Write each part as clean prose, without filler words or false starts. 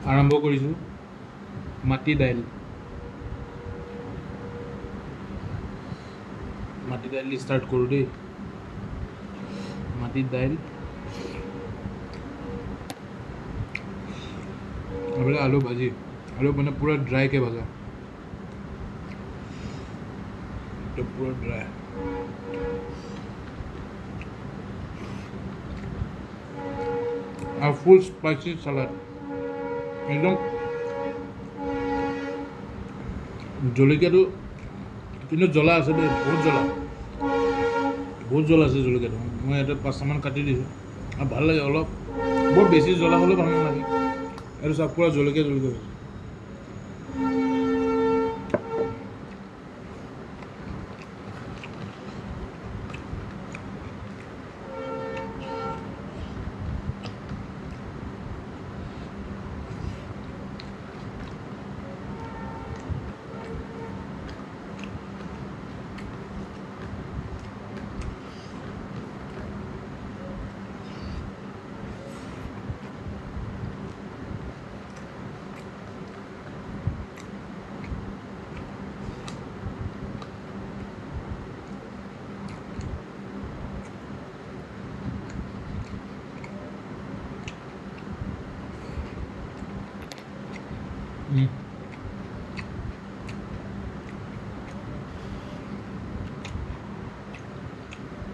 আৰম্ভ কৰিছোঁ মাটি দাইল ষ্টাৰ্ট কৰোঁ দেই। মাটি দাইল এইফালে আলু ভাজি, আলু মানে পূৰা ড্ৰাইকৈ ভাজা, পূৰা ড্ৰাই। আৰু ফুল স্পাইচি চালাড, একদম জলকীয়াটো কিন্তু জ্বলা আছে দেই, বহুত জ্বলা আছে জলকীয়াটো। মই ইয়াতে 5টামান কাটি দিছোঁ আৰু ভাল লাগে অলপ, বৰ বেছি জ্বলা হ'লেও ভাল নালাগে। এইটো চব পূৰা জলকীয়া হৈছে।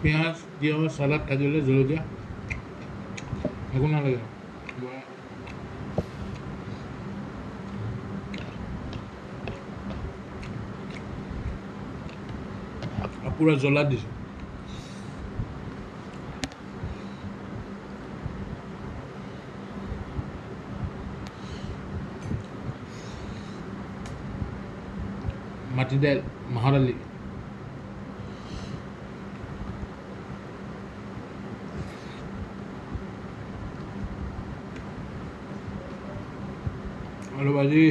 পিঁয়াজ তিয়ঁহ চালাড থাকিলে জলকীয়া একো নালাগে, পূৰা জ্বলা দিছোঁ। মাটি দাইল, মাহৰ দালি, আলু ভাজি,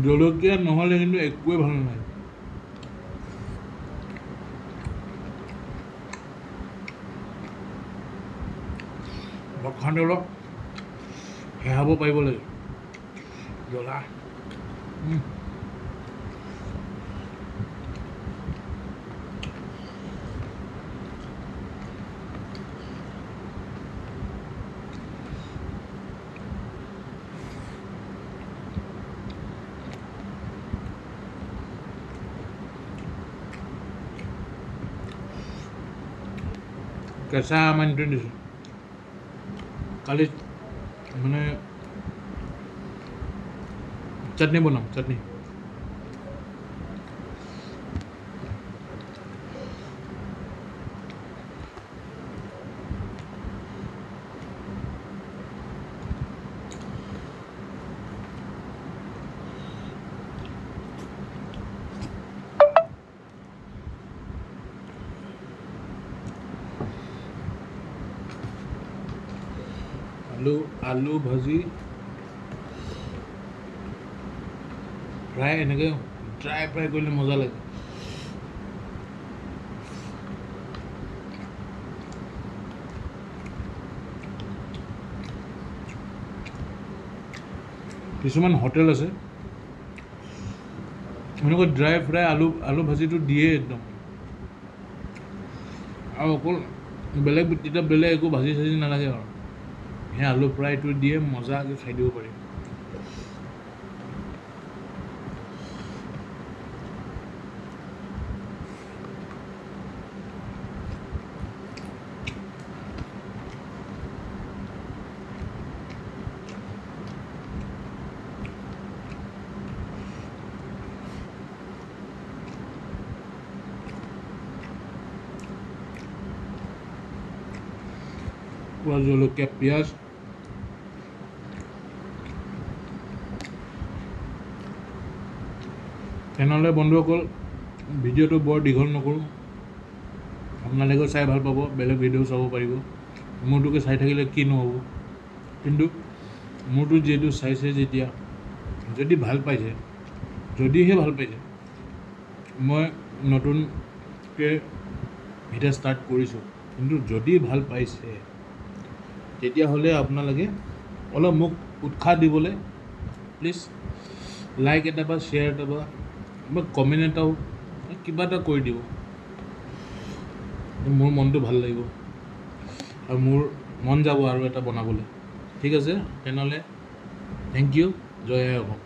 জলকীয়া নহ'লে কিন্তু একোৱে ভাল নালাগে। ভাত খাওঁতে অলপ হেৰাব পাৰিব লাগে জ্বলা। কেঁচা আম আনি থৈ দিছোঁ, কালি মানে চাটনি বনাম, চাটনি। আলু ভাজি ফ্ৰাই, এনেকৈ ড্ৰাই ফ্ৰাই কৰিলে মজা লাগে। কিছুমান হোটেল আছে এনেকৈ ড্ৰাই ফ্ৰাই আলু ভাজিটো দিয়ে একদম, আৰু অকল বেলেগ একো ভাজি চাজি নালাগে আৰু সেই আলু ফ্ৰাইটো দিয়ে মজাকৈ খাই দিব পাৰি। পূৰা জলকীয়া পিঁয়াজ, তেনেহ'লে বন্ধুসকল ভিডিঅ'টো বৰ দীঘল নকৰোঁ, আপোনালোকেও চাই ভাল পাব, বেলেগ ভিডিঅ' চাব পাৰিব। মোৰটোকে চাই থাকিলে কি নহ'ব, কিন্তু মোৰটো যিহেতু চাইছে যেতিয়া, যদিহে ভাল পাইছে মই নতুনকৈ ভিডিঅ' ষ্টাৰ্ট কৰিছোঁ। কিন্তু যদি ভাল পাইছে তেতিয়াহ'লে আপোনালোকে অলপ মোক উৎসাহ দিবলৈ প্লিজ লাইক এটা বা শ্বেয়াৰ এটা বা কমেণ্ট এটাও কিবা এটা কৰি দিব। মোৰ মনটো ভাল লাগিব আৰু মোৰ মন যাব আৰু এটা বনাবলৈ। ঠিক আছে, তেনেহ'লে থেংক ইউ, জয় আই অসম।